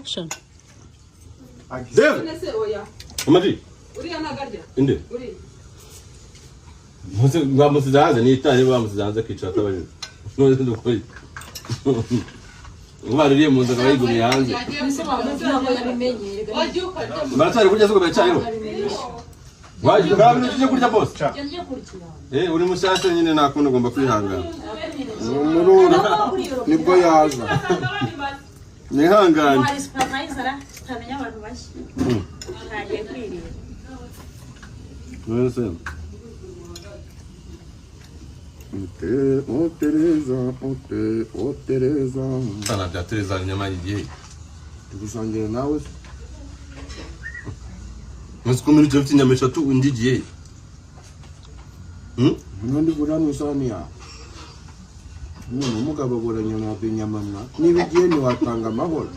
action. Dev. Amadi. Inde. Vamos zaza ni itari vamos zaza kichwa tabari. None ndukuri. Umariye mu nzaka bayigumiye hanze. Baratari kurya soko bacariho. Waje kandi uje kurya boss. Uri mushasha nyine nakundi ugomba kwihangana. Murura nibwo yaza. Nihangane. Tamenya abantu bashyi. Ntagiye kwirira. Nose. Tereza. Sana bya Tereza nyama yigiye. Tugusangira nawe. Musikumira cyo fite nyama eshatu undigiye. Nundi burano sania. Umugabo agura nyama ya nyama. Nibigiye ni watanga amahoro.